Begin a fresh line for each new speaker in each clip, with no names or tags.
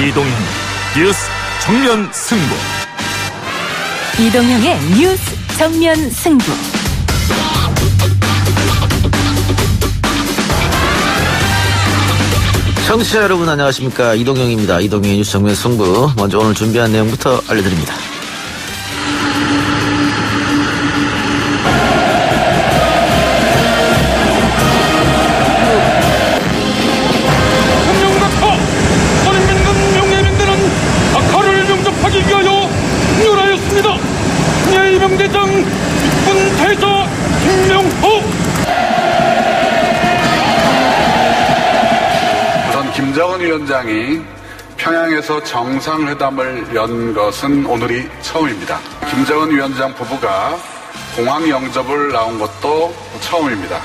이동형 뉴스 정면 승부.
이동형의 뉴스 정면 승부.
청취자 여러분 안녕하십니까. 이동형입니다. 이동형의 뉴스 정면 승부. 먼저 오늘 준비한 내용부터 알려드립니다.
국명각하 선인민군 명예병대는 각하를 영접하기 위하여 합류하였습니다. 예의병대장 육군 대사 김명호.
김정은 위원장이 평양에서 정상회담을 연 것은 오늘이 처음입니다. 김정은 위원장 부부가 공항 영접을 나온 것도 처음입니다.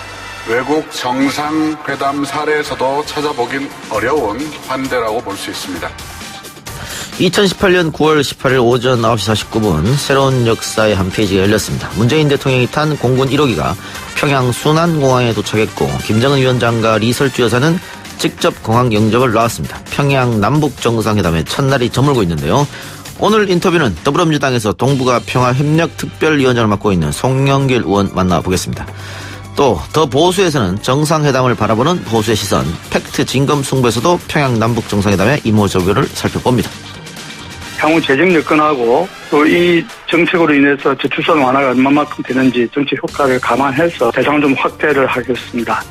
외국 정상회담 사례에서도 찾아보긴 어려운 환대라고 볼 수 있습니다.
2018년 9월 18일 오전 9시 49분 새로운 역사의 한 페이지가 열렸습니다. 문재인 대통령이 탄 공군 1호기가 평양 순안공항에 도착했고 김정은 위원장과 리설주 여사는 직접 공항 영접을 나왔습니다. 평양 남북 정상회담의 첫날이 저물고 있는데요. 오늘 인터뷰는 더불어민주당에서 동북아 평화협력 특별위원장을 맡고 있는 송영길 의원 만나보겠습니다. 또 더 보수에서는 정상회담을 바라보는 보수의 시선, 팩트 진검 승부에서도 평양 남북 정상회담의 이모저모를 살펴봅니다.
향후 재정 여건하고 또 이 정책으로 인해서 저출산 완화가 얼마만큼 되는지 정책 효과를 감안해서 대상을 좀 확대를 하겠습니다.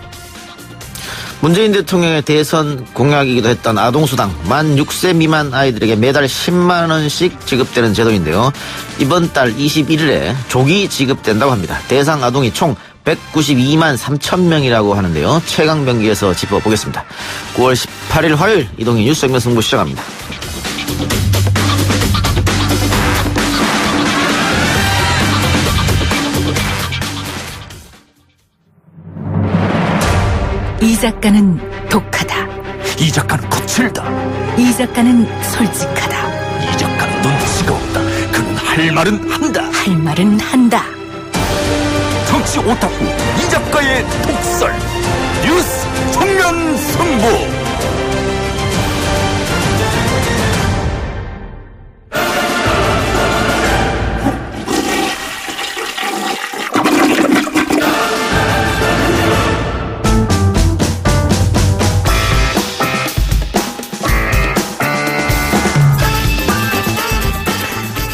문재인 대통령의 대선 공약이기도 했던 아동수당, 만 6세 미만 아이들에게 매달 10만 원씩 지급되는 제도인데요. 이번 달 21일에 조기 지급된다고 합니다. 대상 아동이 총 192만 3천 명이라고 하는데요. 최강병기에서 짚어보겠습니다. 9월 18일 화요일 이동희 뉴스 정면 승부 시작합니다.
이 작가는 독하다.
이 작가는 거칠다.
이 작가는 솔직하다.
이 작가는 눈치가 없다. 그는 할 말은 한다.
할 말은 한다.
정치 오타쿠 이 작가의 독설. 뉴스 정면 승부.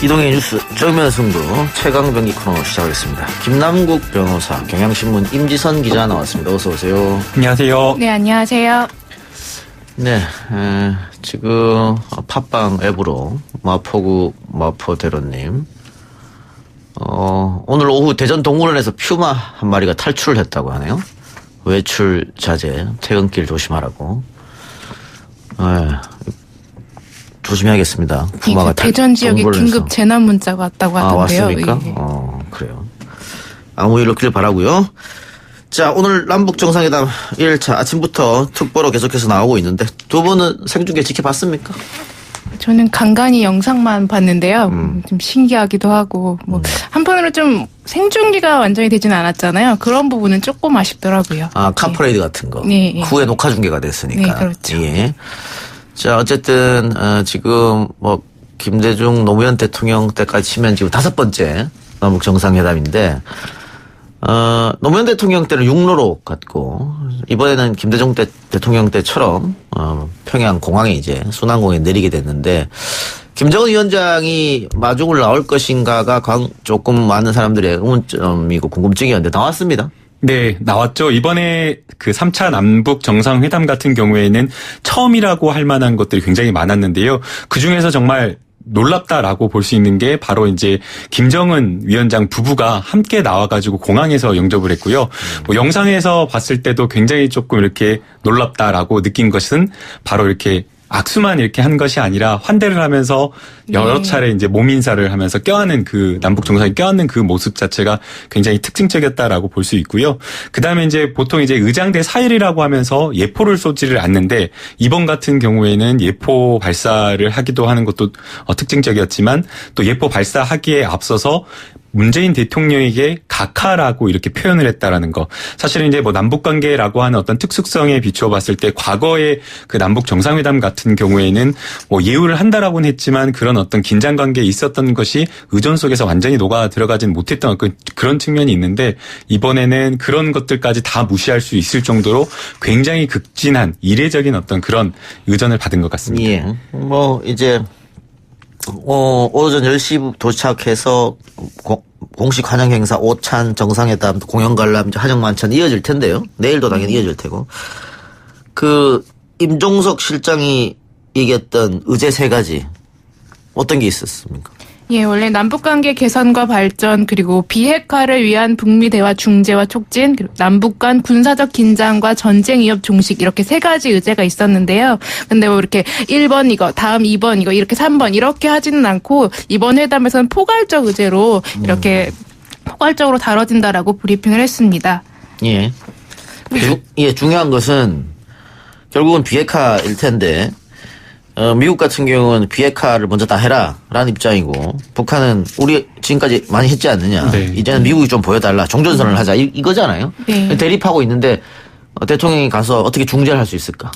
이동의 뉴스 정면 승부 최강병기 코너 시작하겠습니다. 김남국 변호사, 경향신문 임지선 기자 나왔습니다. 어서 오세요.
안녕하세요.
네, 안녕하세요.
네, 지금 팟빵 앱으로 마포구 마포대로님 오늘 오후 대전 동물원에서 퓨마 한 마리가 탈출을 했다고 하네요. 외출 자제, 퇴근길 조심하라고. 조심해야겠습니다. 푸마가
대전 지역에 긴급 재난 문자가 왔다고 하던데요.
왔습니까?
예.
그래요. 아무 일 없길 바라고요. 자, 오늘 남북 정상회담 1일차 아침부터 특보로 계속해서 나오고 있는데 두 분은 생중계 지켜봤습니까?
저는 간간히 영상만 봤는데요. 좀 신기하기도 하고 한편으로 좀 생중계가 완전히 되지는 않았잖아요. 그런 부분은 조금 아쉽더라고요.
카퍼레이드 같은 거.
네.
후에 녹화 중계가 됐으니까.
네, 그렇죠.
예. 자, 어쨌든 지금 김대중 노무현 대통령 때까지 치면 지금 5번째 남북 정상회담인데 노무현 대통령 때는 육로로 갔고 이번에는 김대중 대통령 때처럼 평양 공항에 이제 순안공항에 내리게 됐는데 김정은 위원장이 마중을 나올 것인가가 조금 많은 사람들의 의문점이고 궁금증이었는데 나왔습니다.
네, 나왔죠. 이번에 그 3차 남북 정상회담 같은 경우에는 처음이라고 할 만한 것들이 굉장히 많았는데요. 그중에서 정말 놀랍다라고 볼 수 있는 게 바로 이제 김정은 위원장 부부가 함께 나와가지고 공항에서 영접을 했고요. 영상에서 봤을 때도 굉장히 조금 이렇게 놀랍다라고 느낀 것은 바로 이렇게 악수만 이렇게 한 것이 아니라 환대를 하면서 여러 차례 이제 몸 인사를 하면서 껴안는 그 남북 정상이 껴안는 그 모습 자체가 굉장히 특징적이었다라고 볼 수 있고요. 그다음에 이제 보통 이제 의장대 사일이라고 하면서 예포를 쏘지를 않는데 이번 같은 경우에는 예포 발사를 하기도 하는 것도 특징적이었지만 또 예포 발사하기에 앞서서 문재인 대통령에게 각하라고 이렇게 표현을 했다라는 거. 사실은 이제 뭐 남북 관계라고 하는 어떤 특수성에 비추어 봤을 때 과거에 그 남북 정상회담 같은 경우에는 뭐 예우를 한다라고는 했지만 그런 어떤 긴장 관계에 있었던 것이 의전 속에서 완전히 녹아 들어가진 못했던 그런 측면이 있는데 이번에는 그런 것들까지 다 무시할 수 있을 정도로 굉장히 극진한 이례적인 어떤 그런 의전을 받은 것 같습니다.
예. 뭐 이제 오전 10시 도착해서 공식 환영 행사, 오찬, 정상회담, 공연 관람, 하정 만찬 이어질 텐데요. 내일도 당연히 이어질 테고. 그 임종석 실장이 얘기했던 의제 3가지 어떤 게 있었습니까?
예, 원래 남북관계 개선과 발전 그리고 비핵화를 위한 북미 대화 중재와 촉진 그리고 남북 간 군사적 긴장과 전쟁 위협 종식 이렇게 3가지 의제가 있었는데요. 근데 뭐 이렇게 1번 이거 다음 2번 이거 이렇게 3번 이렇게 하지는 않고 이번 회담에서는 포괄적 의제로 이렇게 포괄적으로 다뤄진다라고 브리핑을 했습니다.
예. 중요한 것은 결국은 비핵화일 텐데 미국 같은 경우는 비핵화를 먼저 다 해라라는 입장이고 북한은 우리 지금까지 많이 했지 않느냐.
네.
이제는 미국이 좀 보여달라. 종전선언을 하자. 이거잖아요.
네.
대립하고 있는데 대통령이 가서 어떻게 중재를 할 수 있을까?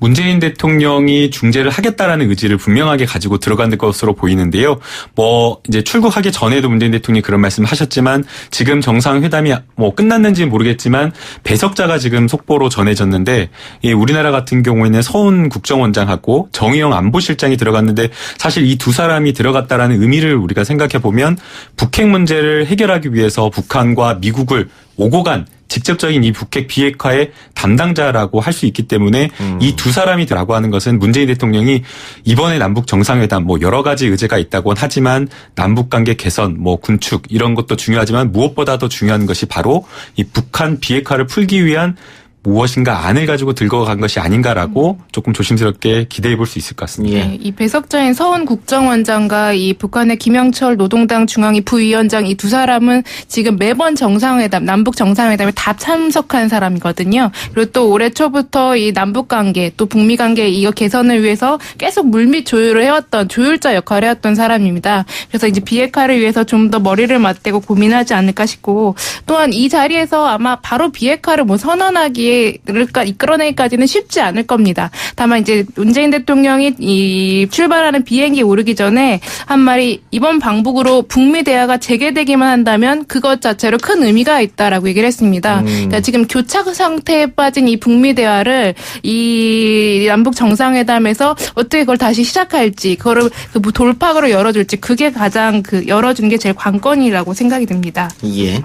문재인 대통령이 중재를 하겠다라는 의지를 분명하게 가지고 들어간 것으로 보이는데요. 뭐 이제 출국하기 전에도 문재인 대통령이 그런 말씀을 하셨지만 지금 정상회담이 뭐 끝났는지는 모르겠지만 배석자가 지금 속보로 전해졌는데 이 우리나라 같은 경우에는 서훈 국정원장하고 정의용 안보실장이 들어갔는데 사실 이 두 사람이 들어갔다라는 의미를 우리가 생각해 보면 북핵 문제를 해결하기 위해서 북한과 미국을 오고 간 직접적인 이 북핵 비핵화의 담당자라고 할 수 있기 때문에 이 두 사람이라고 하는 것은 문재인 대통령이 이번에 남북 정상회담 뭐 여러 가지 의제가 있다고는 하지만 남북 관계 개선 뭐 군축 이런 것도 중요하지만 무엇보다 더 중요한 것이 바로 이 북한 비핵화를 풀기 위한 무엇인가 안을 가지고 들고 간 것이 아닌가라고 조금 조심스럽게 기대해 볼 수 있을 것 같습니다.
네, 이 배석자인 서훈 국정원장과 이 북한의 김영철 노동당 중앙위 부위원장 이 두 사람은 지금 매번 정상회담, 남북 정상회담에 다 참석한 사람이거든요. 그리고 또 올해 초부터 이 남북 관계 또 북미 관계 이거 개선을 위해서 계속 물밑 조율을 해왔던 조율자 역할을 해왔던 사람입니다. 그래서 이제 비핵화를 위해서 좀 더 머리를 맞대고 고민하지 않을까 싶고 또한 이 자리에서 아마 바로 비핵화를 뭐 선언하기에 이끌어내기까지는 쉽지 않을 겁니다. 다만 이제 문재인 대통령이 이 출발하는 비행기에 오르기 전에 한 말이 이번 방북으로 북미 대화가 재개되기만 한다면 그것 자체로 큰 의미가 있다라고 얘기를 했습니다. 그러니까 지금 교착 상태에 빠진 이 북미 대화를 이 남북 정상회담에서 어떻게 그걸 다시 시작할지 그거를 그 돌파구로 열어줄지 그게 가장 열어주는 게 제일 관건이라고 생각이 듭니다.
예.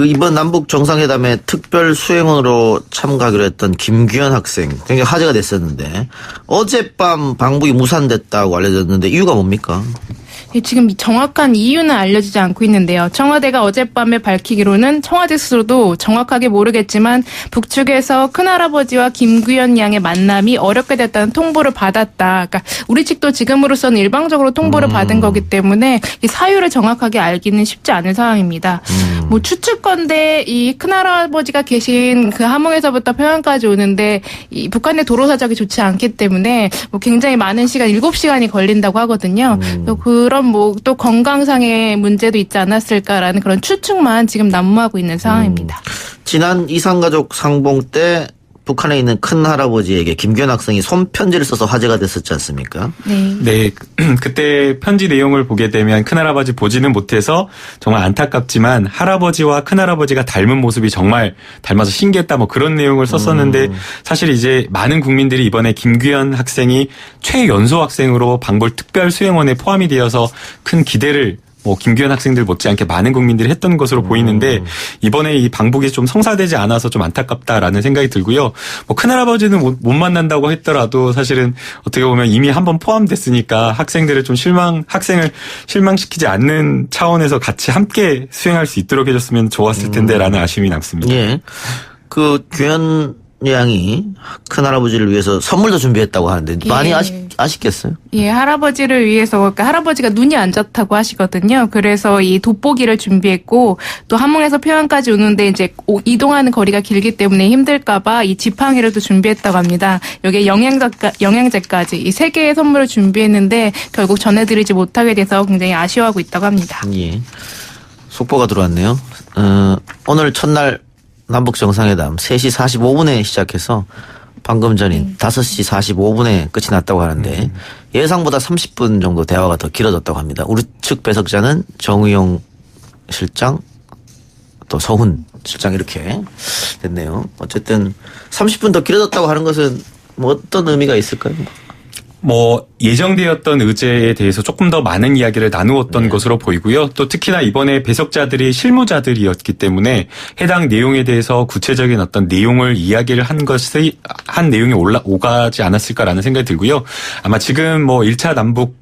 이번 남북 정상회담에 특별 수행원으로 참가하기로 했던 김규현 학생 굉장히 화제가 됐었는데 어젯밤 방북이 무산됐다고 알려졌는데 이유가 뭡니까?
지금 정확한 이유는 알려지지 않고 있는데요. 청와대가 어젯밤에 밝히기로는 청와대 스스로도 정확하게 모르겠지만 북측에서 큰할아버지와 김규현 양의 만남이 어렵게 됐다는 통보를 받았다. 그러니까 우리 측도 지금으로서는 일방적으로 통보를 받은 거기 때문에 이 사유를 정확하게 알기는 쉽지 않은 상황입니다. 뭐 추측건데 이 큰할아버지가 계신 그 함흥에서부터 평양까지 오는데 이 북한의 도로 사정이 좋지 않기 때문에 뭐 굉장히 많은 시간 7시간이 걸린다고 하거든요. 또 그런 뭐 또 건강상의 문제도 있지 않았을까라는 그런 추측만 지금 난무하고 있는 상황입니다.
지난 이산가족 상봉 때 북한에 있는 큰할아버지에게 김규현 학생이 손편지를 써서 화제가 됐었지 않습니까?
네. 그때 편지 내용을 보게 되면 큰할아버지 보지는 못해서 정말 안타깝지만 할아버지와 큰할아버지가 닮은 모습이 정말 닮아서 신기했다 뭐 그런 내용을 썼었는데 사실 이제 많은 국민들이 이번에 김규현 학생이 최연소 학생으로 방불 특별 수행원에 포함이 되어서 큰 기대를 뭐 김규현 학생들 못지않게 많은 국민들이 했던 것으로 보이는데 이번에 이 방북이 좀 성사되지 않아서 좀 안타깝다라는 생각이 들고요. 뭐 큰할아버지는 못 만난다고 했더라도 사실은 어떻게 보면 이미 한번 포함됐으니까 학생들을 좀 학생을 실망시키지 않는 차원에서 같이 함께 수행할 수 있도록 해줬으면 좋았을 텐데라는 아쉬움이 남습니다.
예. 그 규현 양이 큰할아버지를 위해서 선물도 준비했다고 하는데 많이
예.
아쉽겠어요?
예, 할아버지를 위해서, 그러니까 할아버지가 눈이 안 좋다고 하시거든요. 그래서 이 돋보기를 준비했고, 또 함흥에서 평양까지 오는데 이제 이동하는 거리가 길기 때문에 힘들까봐 이 지팡이를 또 준비했다고 합니다. 여기에 영양제까지 이 3개의 선물을 준비했는데 결국 전해드리지 못하게 돼서 굉장히 아쉬워하고 있다고 합니다.
예. 속보가 들어왔네요. 오늘 첫날 남북 정상회담 3시 45분에 시작해서 방금 전인 5시 45분에 끝이 났다고 하는데 예상보다 30분 정도 대화가 더 길어졌다고 합니다. 우리 측 배석자는 정의용 실장 또 서훈 실장 이렇게 됐네요. 어쨌든 30분 더 길어졌다고 하는 것은 뭐 어떤 의미가 있을까요?
뭐 예정되었던 의제에 대해서 조금 더 많은 이야기를 나누었던 것으로 보이고요. 또 특히나 이번에 배석자들이 실무자들이었기 때문에 해당 내용에 대해서 구체적인 어떤 내용을 이야기를 한 내용이 오가지 않았을까라는 생각이 들고요. 아마 지금 뭐 1차 남북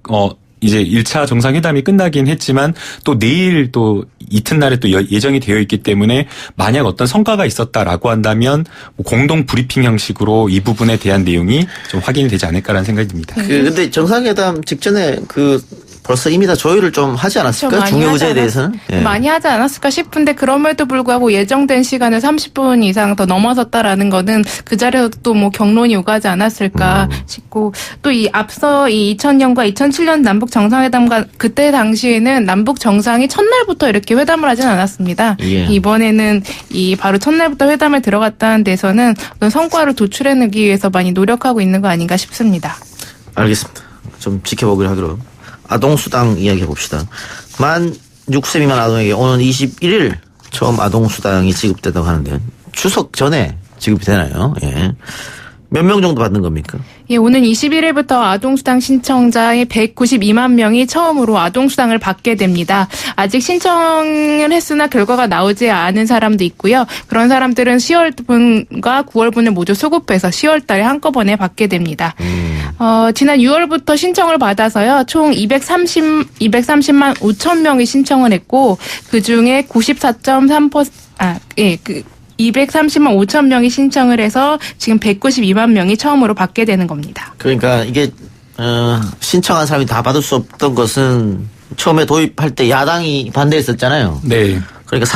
이제 1차 정상회담이 끝나긴 했지만 또 내일 또 이튿날에 또 예정이 되어 있기 때문에 만약 어떤 성과가 있었다라고 한다면 뭐 공동 브리핑 형식으로 이 부분에 대한 내용이 좀 확인이 되지 않을까라는 생각이 듭니다.
근데 정상회담 직전에 벌써 이미 다 조율을 좀 하지 않았을까? 중요 의제에 대해서는? 예.
많이 하지 않았을까 싶은데 그럼에도 불구하고 예정된 시간을 30분 이상 더 넘어섰다라는 거는 그 자리에서 또 뭐 경론이 오가지 않았을까 싶고 또 이 앞서 이 2000년과 2007년 남북 정상회담과 그때 당시에는 남북 정상이 첫날부터 이렇게 회담을 하진 않았습니다.
예.
이번에는 이 바로 첫날부터 회담에 들어갔다는 데서는 어떤 성과를 도출해내기 위해서 많이 노력하고 있는 거 아닌가 싶습니다.
알겠습니다. 좀 지켜보기로 하기로. 아동수당 이야기 해봅시다. 만 6세 미만 아동에게 오는 21일 처음 아동수당이 지급된다고 하는데 추석 전에 지급이 되나요? 예. 몇 명 정도 받는 겁니까?
예, 오는 21일부터 아동수당 신청자의 192만 명이 처음으로 아동수당을 받게 됩니다. 아직 신청을 했으나 결과가 나오지 않은 사람도 있고요. 그런 사람들은 10월분과 9월분을 모두 수급해서 10월 달에 한꺼번에 받게 됩니다. 지난 6월부터 신청을 받아서요. 총 230만 5천 명이 신청을 했고 그중에 230만 5천 명이 신청을 해서 지금 192만 명이 처음으로 받게 되는 겁니다.
그러니까 이게 신청한 사람이 다 받을 수 없던 것은 처음에 도입할 때 야당이 반대했었잖아요.
네.
그러니까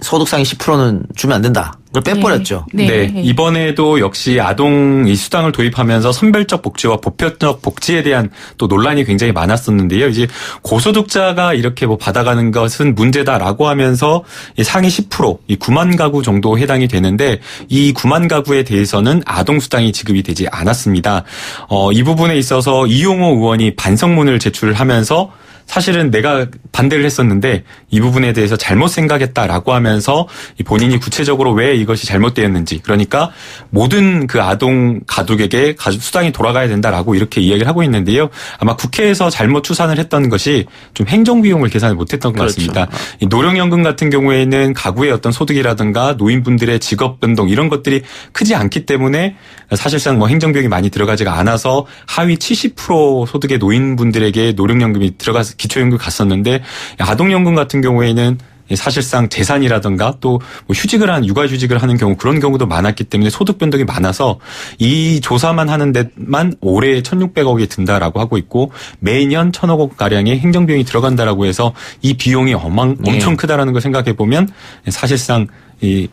소득 상위 10%는 주면 안 된다. 그걸 빼버렸죠.
네. 이번에도 역시 아동 이 수당을 도입하면서 선별적 복지와 보편적 복지에 대한 또 논란이 굉장히 많았었는데요. 이제 고소득자가 이렇게 뭐 받아가는 것은 문제다라고 하면서 이 상위 10%, 이 9만 가구 정도 해당이 되는데 이 9만 가구에 대해서는 아동 수당이 지급이 되지 않았습니다. 이 부분에 있어서 이용호 의원이 반성문을 제출하면서 사실은 내가 반대를 했었는데 이 부분에 대해서 잘못 생각했다라고 하면서 본인이 구체적으로 왜 이것이 잘못되었는지 그러니까 모든 그 아동 가족에게 수당이 돌아가야 된다라고 이렇게 이야기를 하고 있는데요. 아마 국회에서 잘못 추산을 했던 것이 좀 행정비용을 계산을 못했던 것 같습니다. 이 노령연금 같은 경우에는 가구의 어떤 소득이라든가 노인분들의 직업 변동 이런 것들이 크지 않기 때문에 사실상 뭐 행정비용이 많이 들어가지가 않아서 하위 70% 소득의 노인분들에게 노령연금이 들어가서 기초연금 갔었는데 아동연금 같은 경우에는 사실상 재산이라든가 또 뭐 육아휴직을 하는 경우 그런 경우도 많았기 때문에 소득 변동이 많아서 이 조사만 하는 데만 올해 1,600억이 든다라고 하고 있고 매년 1,000억 원 가량의 행정비용이 들어간다라고 해서 이 비용이 엄청 크다라는 걸 생각해 보면 사실상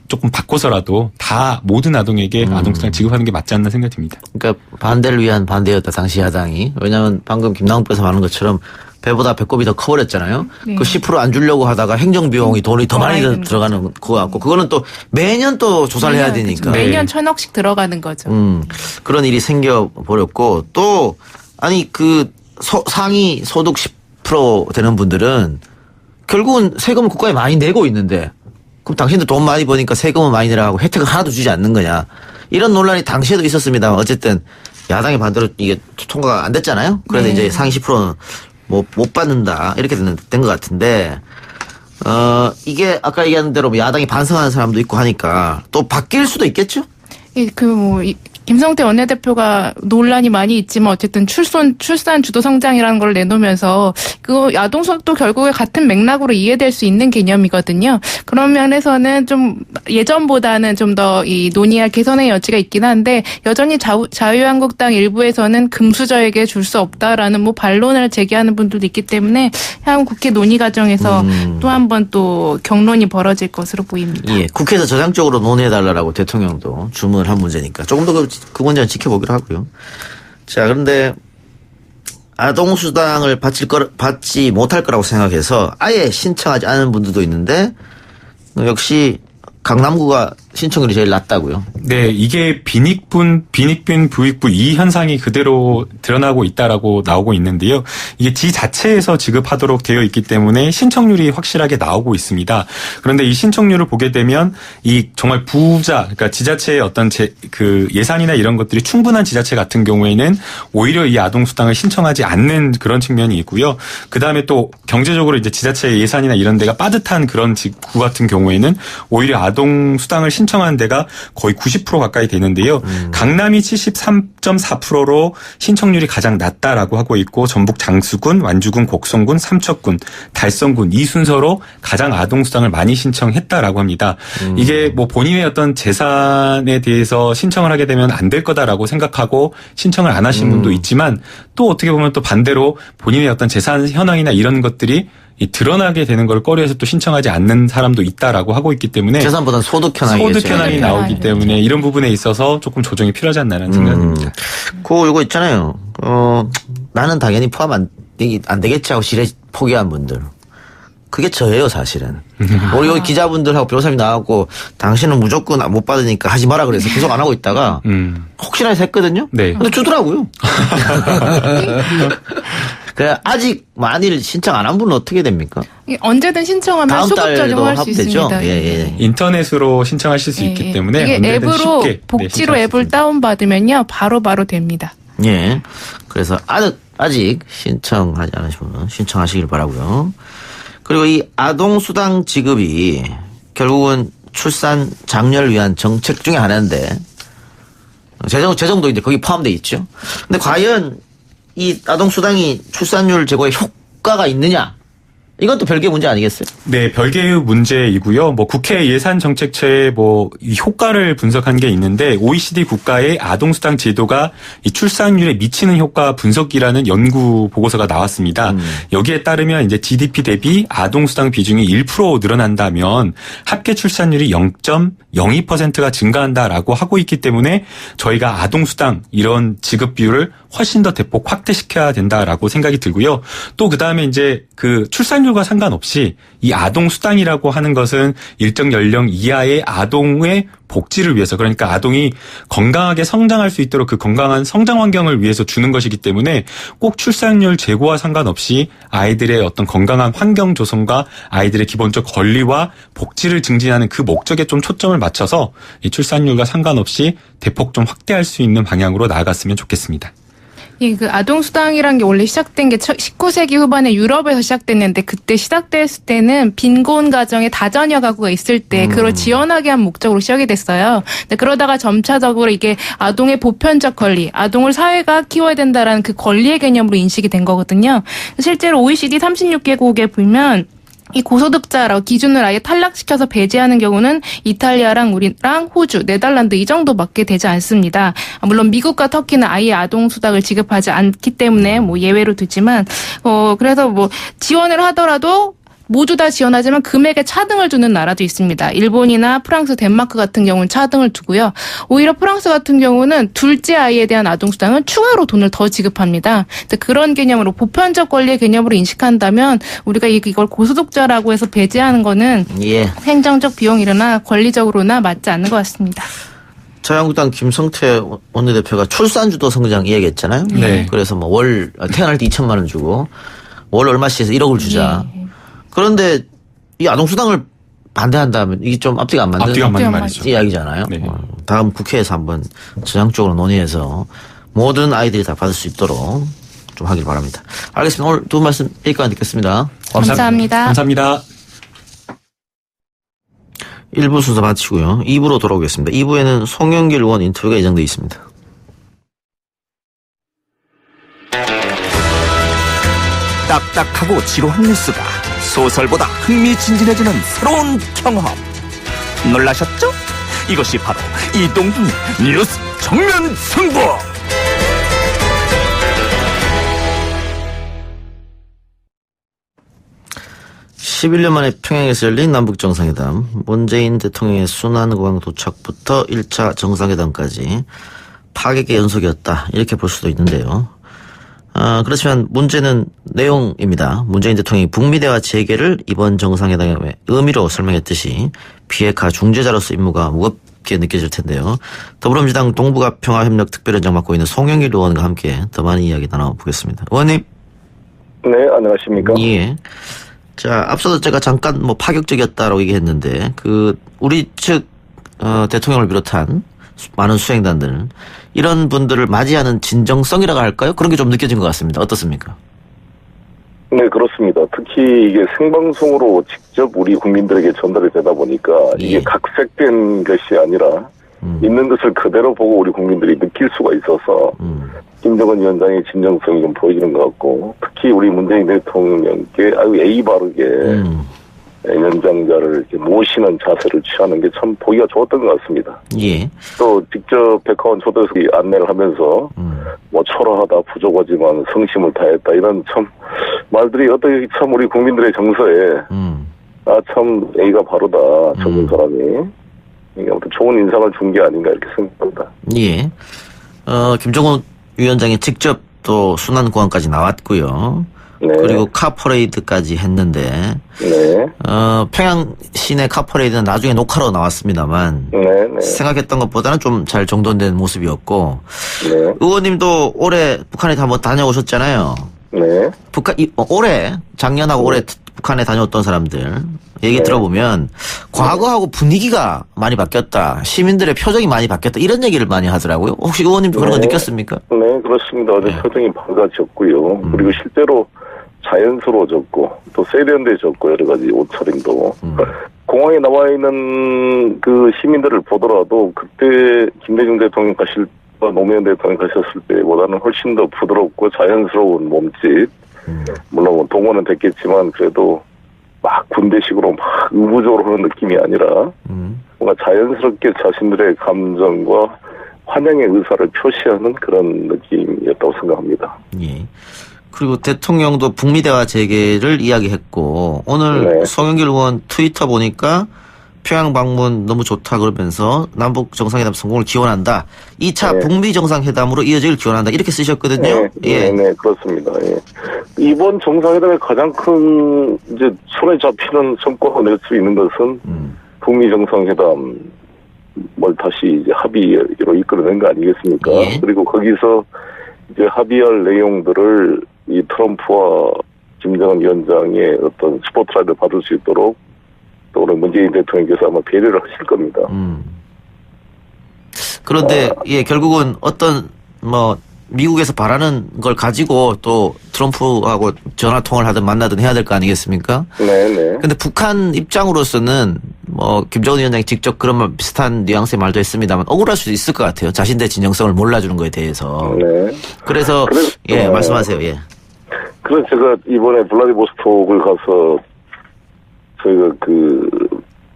조금 바꿔서라도 다 모든 아동에게 아동수당 지급하는 게 맞지 않나 생각이 듭니다.
그러니까 반대를 위한 반대였다 당시 야당이. 왜냐하면 방금 김남국께서 말한 것처럼 배보다 배꼽이 더 커버렸잖아요.
네.
그 10% 안 주려고 하다가 행정비용이 돈이 더 많이 들어가는 거 같고 그거는 또 매년 또 조사를 해야 되니까.
매년 1,000억씩 들어가는 거죠.
그런 일이 생겨버렸고 또 아니 그 상위 소득 10% 되는 분들은 결국은 세금을 국가에 많이 내고 있는데 그럼 당신들 돈 많이 버니까 세금은 많이 내라고 혜택을 하나도 주지 않는 거냐. 이런 논란이 당시에도 있었습니다만 어쨌든 야당의 반대로 이게 통과가 안 됐잖아요. 그래서
네.
이제 상위 10%는 뭐 못 받는다 이렇게 된 것 같은데 이게 아까 얘기한 대로 야당이 반성하는 사람도 있고 하니까 또 바뀔 수도 있겠죠?
김성태 원내대표가 논란이 많이 있지만 어쨌든 출산 주도 성장이라는 걸 내놓으면서 그 아동수당도 결국에 같은 맥락으로 이해될 수 있는 개념이거든요. 그런 면에서는 좀 예전보다는 좀 더 이 논의할 개선의 여지가 있긴 한데 여전히 자유한국당 일부에서는 금수저에게 줄 수 없다라는 뭐 반론을 제기하는 분들도 있기 때문에 향후 국회 논의 과정에서 또 한 번 또 경론이 벌어질 것으로 보입니다.
예, 국회에서 저장적으로 논의해달라고 대통령도 주문을 한 문제니까 조금 더 그 문제는 지켜보기로 하고요. 자, 그런데 아동수당을 받지 못할 거라고 생각해서 아예 신청하지 않은 분들도 있는데 역시 강남구가 신청률이 제일 낮다고요?
네, 이게 빈익빈 부익부 이 현상이 그대로 드러나고 있다라고 나오고 있는데요. 이게 지자체에서 지급하도록 되어 있기 때문에 신청률이 확실하게 나오고 있습니다. 그런데 이 신청률을 보게 되면 이 정말 부자, 그러니까 지자체의 어떤 그 예산이나 이런 것들이 충분한 지자체 같은 경우에는 오히려 이 아동수당을 신청하지 않는 그런 측면이 있고요. 그 다음에 또 경제적으로 이제 지자체 예산이나 이런 데가 빠듯한 그런 구 같은 경우에는 오히려 아동수당을 신청하는 데가 거의 90% 가까이 되는데요. 강남이 73.4%로 신청률이 가장 낮다라고 하고 있고 전북 장수군, 완주군, 곡성군, 삼척군, 달성군 이 순서로 가장 아동수당을 많이 신청했다라고 합니다. 이게 뭐 본인의 어떤 재산에 대해서 신청을 하게 되면 안 될 거다라고 생각하고 신청을 안 하신 분도 있지만 또 어떻게 보면 또 반대로 본인의 어떤 재산 현황이나 이런 것들이 드러나게 되는 걸 꺼려해서 또 신청하지 않는 사람도 있다라고 하고 있기 때문에
재산보다는 소득 현황이
나오기 때문에 이런 부분에 있어서 조금 조정이 필요하지 않나라는 생각입니다.
이거 있잖아요. 나는 당연히 포함 안 되겠지 하고 지레 포기한 분들. 그게 저예요, 사실은. 우리 여기 기자분들하고 변호사님이 나왔고 당신은 무조건 못 받으니까 하지 마라 그래서 계속 안 하고 있다가 혹시나 해서 했거든요.
네.
근데 주더라고요. 그래 아직 만일 신청 안 한 분은 어떻게 됩니까?
언제든 신청하면 수급 적용할 수 있습니다.
예.
인터넷으로 신청하실 수 있기 때문에
이게
언제든
앱으로
쉽게
복지로 앱을 다운받으면요 바로 됩니다.
예. 그래서 아직 신청하지 않으신 분은 신청하시길 바라고요. 그리고 이 아동수당 지급이 결국은 출산 장려를 위한 정책 중에 하나인데 재정도 이제 거기 포함되어 있죠. 근데 과연 이 아동수당이 출산율 제고에 효과가 있느냐? 이건 또 별개의 문제 아니겠어요?
네, 별개의 문제이고요. 뭐 국회 예산정책처에 이 효과를 분석한 게 있는데 OECD 국가의 아동수당 제도가 이 출산율에 미치는 효과 분석이라는 연구 보고서가 나왔습니다. 여기에 따르면 이제 GDP 대비 아동수당 비중이 1% 늘어난다면 합계 출산율이 0.02%가 증가한다라고 하고 있기 때문에 저희가 아동수당 이런 지급 비율을 훨씬 더 대폭 확대시켜야 된다라고 생각이 들고요. 또 그다음에 이제 그 출산율과 상관없이 이 아동수당이라고 하는 것은 일정 연령 이하의 아동의 복지를 위해서 그러니까 아동이 건강하게 성장할 수 있도록 그 건강한 성장 환경을 위해서 주는 것이기 때문에 꼭 출산율 제고와 상관없이 아이들의 어떤 건강한 환경 조성과 아이들의 기본적 권리와 복지를 증진하는 그 목적에 좀 초점을 맞춰서 이 출산율과 상관없이 대폭 좀 확대할 수 있는 방향으로 나아갔으면 좋겠습니다.
그 아동수당이란 게 원래 시작된 게 19세기 후반에 유럽에서 시작됐는데 그때 시작됐을 때는 빈곤 가정에 다자녀 가구가 있을 때 그걸 지원하게 한 목적으로 시작이 됐어요. 근데 그러다가 점차적으로 이게 아동의 보편적 권리, 아동을 사회가 키워야 된다라는 그 권리의 개념으로 인식이 된 거거든요. 실제로 OECD 36개국에 보면 이 고소득자라고 기준을 아예 탈락시켜서 배제하는 경우는 이탈리아랑 우리랑 호주, 네덜란드 이 정도밖에 되지 않습니다. 물론 미국과 터키는 아예 아동수당을 지급하지 않기 때문에 뭐 예외로 두지만 그래서 뭐 지원을 하더라도 모두 다 지원하지만 금액에 차등을 두는 나라도 있습니다. 일본이나 프랑스, 덴마크 같은 경우는 차등을 두고요. 오히려 프랑스 같은 경우는 둘째 아이에 대한 아동수당은 추가로 돈을 더 지급합니다. 그런 개념으로 보편적 권리의 개념으로 인식한다면 우리가 이걸 고소득자라고 해서 배제하는 거는 행정적 비용이나 권리적으로나 맞지 않는 것 같습니다.
자유한국당 김성태 원내대표가 출산주도 성장 이야기했잖아요.
네.
그래서 뭐 태어날 때 2천만 원 주고 월 얼마씩 해서 1억을 주자. 그런데 이 아동수당을 반대한다면 이게 좀 앞뒤가 안 맞는
말이죠.
이야기잖아요.
네.
다음 국회에서 한번 저장적으로 논의해서 모든 아이들이 다 받을 수 있도록 좀 하길 바랍니다. 알겠습니다. 오늘 두 말씀 여기까지 듣겠습니다.
감사합니다.
감사합니다.
1부 순서 마치고요. 2부로 돌아오겠습니다. 2부에는 송영길 의원 인터뷰가 예정되어 있습니다.
딱딱하고 지루한 뉴스가 소설보다 흥미진진해지는 새로운 경험. 놀라셨죠? 이것이 바로 이동준의 뉴스 정면 승부.
11년 만에 평양에서 열린 남북정상회담, 문재인 대통령의 순환공항 도착부터 1차 정상회담까지 파격의 연속이었다, 이렇게 볼 수도 있는데요. 그렇지만 문제는 내용입니다. 문재인 대통령이 북미 대화 재개를 이번 정상회담의 의미로 설명했듯이 비핵화 중재자로서 임무가 무겁게 느껴질 텐데요. 더불어민주당 동북아평화협력 특별위원장 맡고 있는 송영길 의원과 함께 더 많은 이야기 나눠보겠습니다. 의원님.
네, 안녕하십니까?
예. 자, 앞서도 제가 잠깐 파격적이었다라고 얘기했는데, 우리 측, 대통령을 비롯한 많은 수행단들, 이런 분들을 맞이하는 진정성이라고 할까요? 그런 게 좀 느껴진 것 같습니다. 어떻습니까?
네, 그렇습니다. 특히 이게 생방송으로 직접 우리 국민들에게 전달이 되다 보니까 이게 각색된 것이 아니라 있는 것을 그대로 보고 우리 국민들이 느낄 수가 있어서 김정은 위원장의 진정성이 좀 보여지는 것 같고, 특히 우리 문재인 대통령께 아주 예의 바르게 연장자를 이렇게 모시는 자세를 취하는 게 참 보기가 좋았던 것 같습니다.
예.
또 직접 백화원 초대석이 안내를 하면서 초라하다, 부족하지만 성심을 다했다, 이런 참 말들이 어떻게 참 우리 국민들의 정서에 참 예의가 바르다, 적은 사람이 아무튼 좋은 인상을 준 게 아닌가 이렇게 생각합니다.
예. 김정은 위원장이 직접 또 순환공항까지 나왔고요.
네.
그리고 카퍼레이드까지 했는데,
네.
평양 시내 카퍼레이드는 나중에 녹화로 나왔습니다만,
네.
생각했던 것보다는 좀 잘 정돈된 모습이었고,
네.
의원님도 올해 북한에 한번 다녀오셨잖아요.
네.
작년하고 올해 북한에 다녀왔던 사람들 얘기 들어보면 과거하고 분위기가 많이 바뀌었다, 시민들의 표정이 많이 바뀌었다, 이런 얘기를 많이 하더라고요. 혹시 의원님도 그런 거 느꼈습니까?
네, 그렇습니다. 어제 표정이 밝아졌고요. 그리고 실제로 자연스러워졌고 또 세련돼졌고, 여러 가지 옷차림도 공항에 나와 있는 그 시민들을 보더라도 그때 김대중 대통령 가실 노무현 대통령 가셨을 때보다는 훨씬 더 부드럽고 자연스러운 몸짓, 물론 동원은 됐겠지만 그래도 막 군대식으로 막 의무적으로 하는 느낌이 아니라 뭔가 자연스럽게 자신들의 감정과 환영의 의사를 표시하는 그런 느낌이었다고 생각합니다.
예. 그리고 대통령도 북미 대화 재개를 이야기했고, 오늘 송영길 의원 트위터 보니까 평양 방문 너무 좋다 그러면서 남북 정상회담 성공을 기원한다, 2차 북미 정상회담으로 이어지길 기원한다, 이렇게 쓰셨거든요.
네, 그렇습니다. 예. 이번 정상회담의 가장 큰 이제 손에 잡히는 성과를 낼 수 있는 것은 북미 정상회담 뭘 다시 이제 합의로 이끌어낸 거 아니겠습니까? 그리고 거기서 이제 합의할 내용들을 이 트럼프와 김정은 위원장의 어떤 스포트라이트를 받을 수 있도록 또 오늘 문재인 대통령께서 아마 배려를 하실 겁니다.
그런데 결국은 어떤 미국에서 바라는 걸 가지고 또 트럼프하고 전화 통화를 하든 만나든 해야 될 거 아니겠습니까?
네.
근데 북한 입장으로서는 김정은 위원장이 직접 그런 비슷한 뉘앙스의 말도 했습니다만 억울할 수도 있을 것 같아요. 자신들의 진정성을 몰라주는 거에 대해서.
네.
그래서 말씀하세요.
그래서 제가 이번에 블라디보스톡을 가서 저희가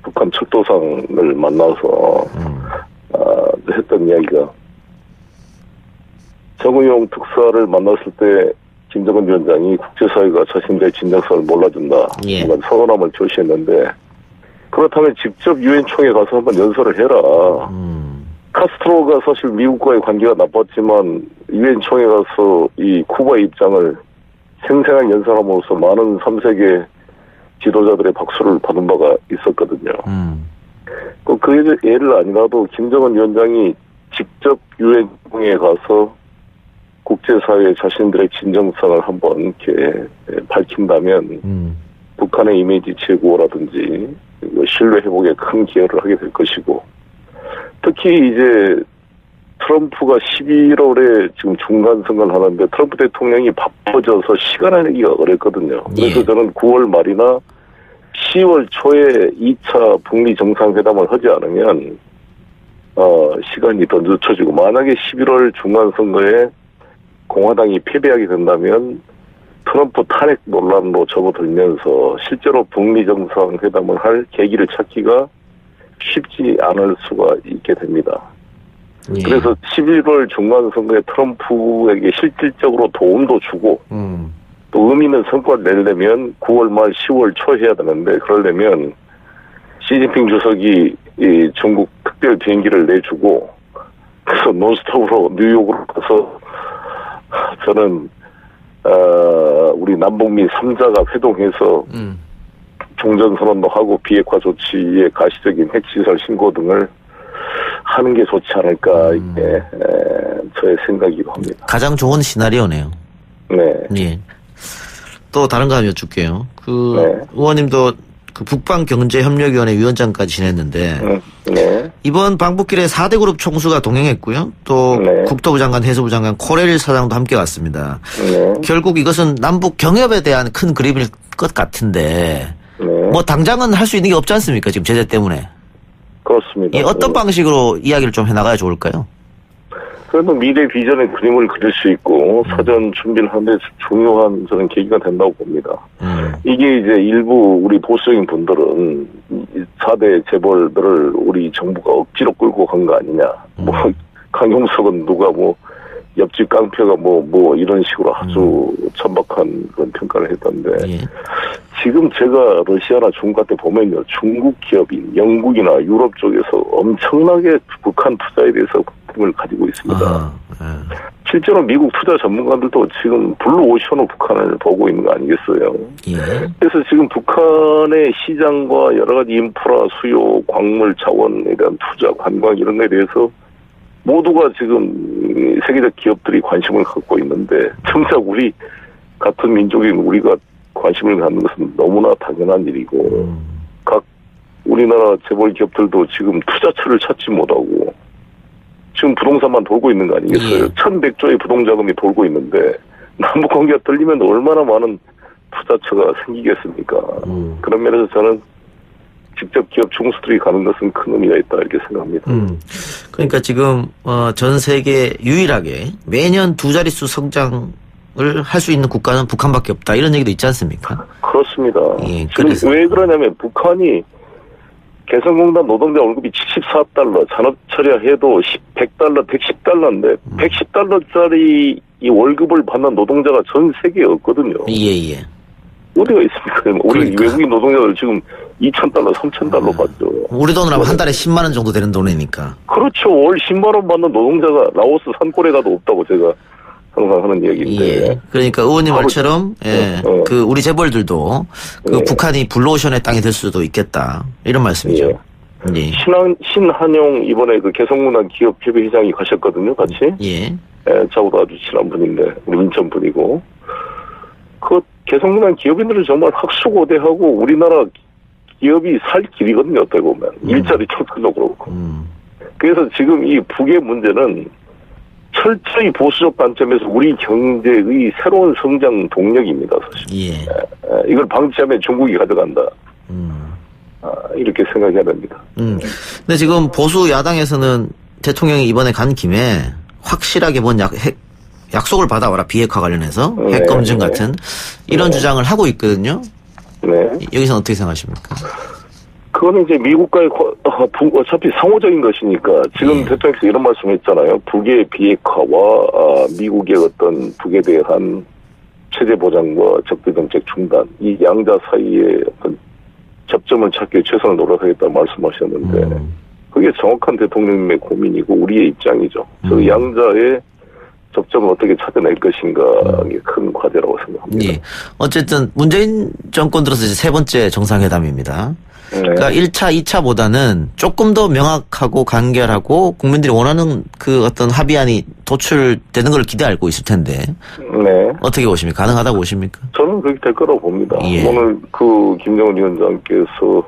북한 철도상을 만나서 했던 이야기가, 정의용 특사를 만났을 때 김정은 위원장이 국제사회가 자신들의 진정성을 몰라준다, 뭔가 서운함을 표시했는데, 그렇다면 직접 유엔 총회 가서 한번 연설을 해라. 카스트로가 사실 미국과의 관계가 나빴지만 유엔 총회 가서 이 쿠바의 입장을 생생한 연설함으로써 많은 3세계 지도자들의 박수를 받은 바가 있었거든요. 그 예를 아니라도 김정은 위원장이 직접 유엔 총회에 가서 국제사회에 자신들의 진정성을 한번 이렇게 밝힌다면 북한의 이미지 제고라든지 신뢰 회복에 큰 기여를 하게 될 것이고, 특히 이제 트럼프가 11월에 지금 중간선거를 하는데 트럼프 대통령이 바빠져서 시간을 내기가 어렵거든요. 그래서 저는 9월 말이나 10월 초에 2차 북미 정상회담을 하지 않으면 시간이 더 늦춰지고, 만약에 11월 중간선거에 공화당이 패배하게 된다면 트럼프 탄핵 논란으로 접어들면서 실제로 북미 정상회담을 할 계기를 찾기가 쉽지 않을 수가 있게 됩니다.
예.
그래서 11월 중간선거에 트럼프에게 실질적으로 도움도 주고 또 의미 있는 성과를 내려면 9월 말 10월 초 해야 되는데 그러려면 시진핑 주석이 이 중국 특별 비행기를 내주고 그래서 논스톱으로 뉴욕으로 가서 저는 우리 남북미 3자가 회동해서 종전선언도 하고 비핵화 조치의 가시적인 핵시설 신고 등을 하는 게 좋지 않을까 이게 저의 생각이기도 합니다.
가장 좋은 시나리오네요.
네.
예. 또 다른 거 하나 여쭙게요.
네.
의원님도 그 북방경제협력위원회 위원장까지 지냈는데
네.
이번 방북길에 4대 그룹 총수가 동행했고요. 또
네.
국토부 장관, 해수부 장관, 코레일 사장도 함께 왔습니다.
네.
결국 이것은 남북 경협에 대한 큰 그림일 것 같은데
네.
뭐 당장은 할 수 있는 게 없지 않습니까? 지금 제재 때문에.
그렇습니다.
이 어떤
네.
방식으로 이야기를 좀 해나가야 좋을까요?
그래도 미래 비전의 그림을 그릴 수 있고 사전 준비를 하는데 중요한 저는 계기가 된다고 봅니다. 이게 이제 일부 우리 보수적인 분들은 4대 재벌들을 우리 정부가 억지로 끌고 간 거 아니냐. 뭐 강용석은 누가 뭐 옆집 깡패가 뭐 이런 식으로 아주 천박한 그런 평가를 했던데
예.
지금 제가 러시아나 중국한테 보면요. 중국 기업인 영국이나 유럽 쪽에서 엄청나게 북한 투자에 대해서 부품을 가지고 있습니다. 실제로 미국 투자 전문가들도 지금 블루오션으로 북한을 보고 있는 거 아니겠어요?
예.
그래서 지금 북한의 시장과 여러 가지 인프라, 수요, 광물, 자원에 대한 투자, 관광 이런 거에 대해서 모두가 지금 세계적 기업들이 관심을 갖고 있는데 정작 우리 같은 민족인 우리가 관심을 갖는 것은 너무나 당연한 일이고 각 우리나라 재벌 기업들도 지금 투자처를 찾지 못하고 지금 부동산만 돌고 있는 거 아니겠어요?
예.
1100조의 부동자금이 돌고 있는데 남북관계가 뚫리면 얼마나 많은 투자처가 생기겠습니까? 그런 면에서 저는 직접 기업 총수들이 가는 것은 큰 의미가 있다 이렇게 생각합니다.
그러니까 지금 전 세계 유일하게 매년 두 자릿수 성장을 할 수 있는 국가는 북한밖에 없다 이런 얘기도 있지 않습니까?
그렇습니다.
예,
지금
그래서.
왜 그러냐면 북한이 개성공단 노동자 월급이 74달러, 잔업처리해도 100달러, 110달러인데 110달러짜리 이 월급을 받는 노동자가 전 세계에 없거든요.
예.
어디가 있습니까? 우리
그러니까.
외국인 노동자들 지금 2,000달러, 3,000달러 받죠.
우리 돈으로 하면 한 달에 10만 원 정도 되는 돈이니까.
그렇죠. 월 10만 원 받는 노동자가 라오스 산골에 가도 없다고 제가 항상 하는 얘기인데.
예. 그러니까 의원님 말처럼 그 우리 재벌들도 그 북한이 블루오션의 땅이 될 수도 있겠다 이런 말씀이죠. 예.
신한용 이번에 그 개성공단 기업협의회장이 가셨거든요, 같이.
예.
저하고도 아주 친한 분인데 우리 인천 분이고. 그 개성공단 기업인들은 정말 학수고대하고 우리나라 기업이 살 길이거든요, 어떻게 보면. 일자리 창출도 그렇고. 그래서 지금 이 북의 문제는 철저히 보수적 관점에서 우리 경제의 새로운 성장 동력입니다, 사실.
예.
이걸 방치하면 중국이 가져간다. 이렇게 생각해야 됩니다.
근데 지금 보수 야당에서는 대통령이 이번에 간 김에 확실하게 뭔 약속을 받아와라 비핵화 관련해서 핵 검증 같은 이런 주장을 하고 있거든요.
네.
여기서는 어떻게 생각하십니까?
그거는 이제 미국과의 어차피 상호적인 것이니까 지금 대통령께서 이런 말씀했잖아요. 북의 비핵화와 미국의 어떤 북에 대한 체제 보장과 적대 정책 중단 이 양자 사이에 어떤 접점을 찾기 위해 최선을 노력하겠다 말씀하셨는데 그게 정확한 대통령님의 고민이고 우리의 입장이죠. 그 양자의 접점을 어떻게 찾아낼 것인가 이게 큰 과제라고 생각합니다.
예. 어쨌든 문재인 정권 들어서 이제 세 번째 정상회담입니다. 그러니까 1차, 2차보다는 조금 더 명확하고 간결하고 국민들이 원하는 그 어떤 합의안이 도출되는 걸 기대하고 있을 텐데.
네.
어떻게 보십니까? 가능하다고 보십니까?
저는 그렇게 될 거라고 봅니다.
예.
오늘 그 김정은 위원장께서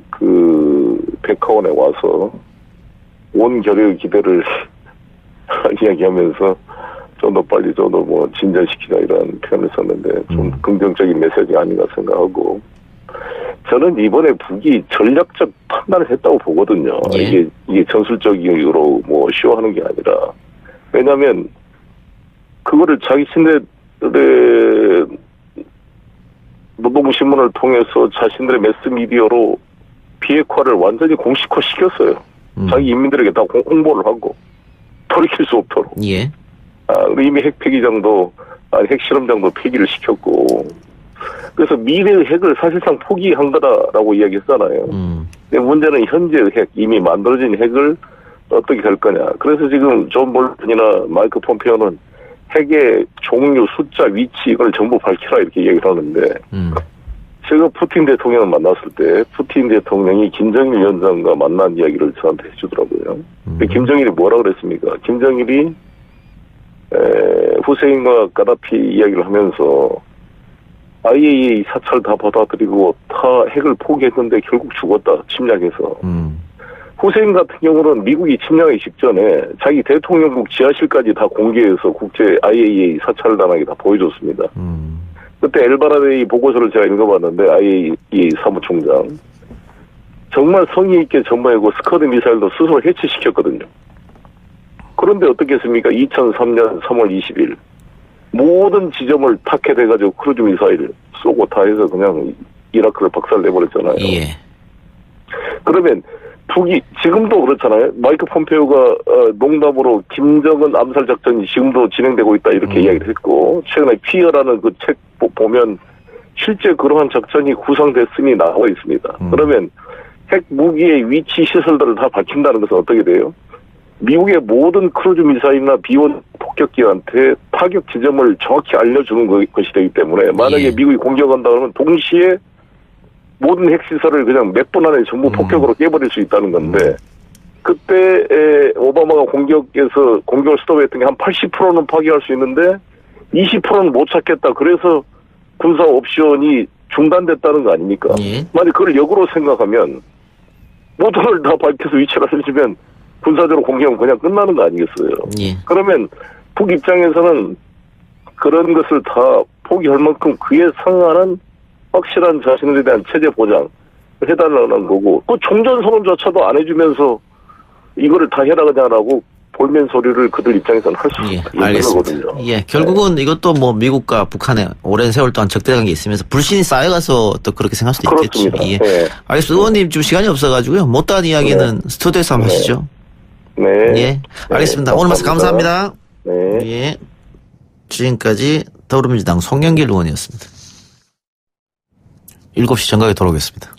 그 백화원에 와서 온 결의의 기대를 이야기하면서 좀 더 빨리 좀 더 뭐 진전시키자 이런 표현을 썼는데 좀 긍정적인 메시지 아닌가 생각하고 저는 이번에 북이 전략적 판단을 했다고 보거든요.
예.
이게 전술적으로 뭐 쇼하는 게 아니라 왜냐하면 그거를 자기 신의 근데 노동신문을 통해서 자신들의 매스미디어로 비핵화를 완전히 공식화시켰어요. 자기 인민들에게 다 홍보를 하고 돌이킬 수 없도록.
예.
이미 핵폐기장도 핵실험장도 폐기를 시켰고 그래서 미래의 핵을 사실상 포기한 거다라고 이야기했잖아요. 근데 문제는 현재의 핵, 이미 만들어진 핵을 어떻게 할 거냐. 그래서 지금 존 볼턴이나 마이크 폼페오는 핵의 종류, 숫자, 위치 이걸 전부 밝혀라 이렇게 얘기를 하는데 제가 푸틴 대통령을 만났을 때 푸틴 대통령이 김정일 위원장과 만난 이야기를 저한테 해주더라고요. 근데 김정일이 뭐라 그랬습니까? 김정일이 후세인과 가다피 이야기를 하면서 IAEA 사찰 다 받아들이고 다 핵을 포기했는데 결국 죽었다. 침략해서. 후세인 같은 경우는 미국이 침략하기 직전에 자기 대통령국 지하실까지 다 공개해서 국제 IAEA 사찰단에게 다 보여줬습니다. 그때 엘바라데이 보고서를 제가 읽어봤는데 IAEA 사무총장 정말 성의 있게 전무하고 스커드 미사일도 스스로 해체시켰거든요. 그런데 어떻게 했습니까? 2003년 3월 20일 모든 지점을 타켓해가지고 크루즈 미사일 쏘고 다 해서 그냥 이라크를 박살내버렸잖아요.
예.
그러면 북이 지금도 그렇잖아요. 마이크 폼페오가 농담으로 김정은 암살 작전이 지금도 진행되고 있다 이렇게 이야기를 했고 최근에 피어라는 그 책 보면 실제 그러한 작전이 구상됐음이 나와 있습니다. 그러면 핵 무기의 위치 시설들을 다 밝힌다는 것은 어떻게 돼요? 미국의 모든 크루즈 미사일이나 비원 폭격기한테 타격 지점을 정확히 알려주는 것이 되기 때문에 만약에
예.
미국이 공격한다 그러면 동시에 모든 핵시설을 그냥 몇 분 안에 전부 폭격으로 깨버릴 수 있다는 건데 그때 오바마가 공격을 스톱했던 게 한 80%는 파괴할 수 있는데 20%는 못 찾겠다. 그래서 군사 옵션이 중단됐다는 거 아닙니까?
예.
만약 그걸 역으로 생각하면 모든 걸 다 밝혀서 위치를 알려주면 군사적으로 공격은 그냥 끝나는 거 아니겠어요?
예.
그러면 북 입장에서는 그런 것을 다 포기할 만큼 그에 상응하는 확실한 자신들에 대한 체제 보장을 해달라는 거고 그 종전선언조차도 안 해주면서 이거를 다 해라 그냐라고 볼멘 소리를 그들 입장에서는 할 수
예,
있는
알겠습니다.
거거든요.
예, 결국은 이것도 뭐 미국과 북한의 오랜 세월 동안 적대관계 있으면서 불신이 쌓여가서 또 그렇게 생각할 수도 있겠죠.
그렇습니다.
예.
네.
알겠습니다. 의원님 지금 시간이 없어가지고요. 못다한 이야기는 스튜디오에서 한번 하시죠.
네.
예, 알겠습니다.
네,
오늘 말씀 감사합니다.
네.
예. 지금까지 더불어민주당 송영길 의원이었습니다. 7시 정각에 돌아오겠습니다.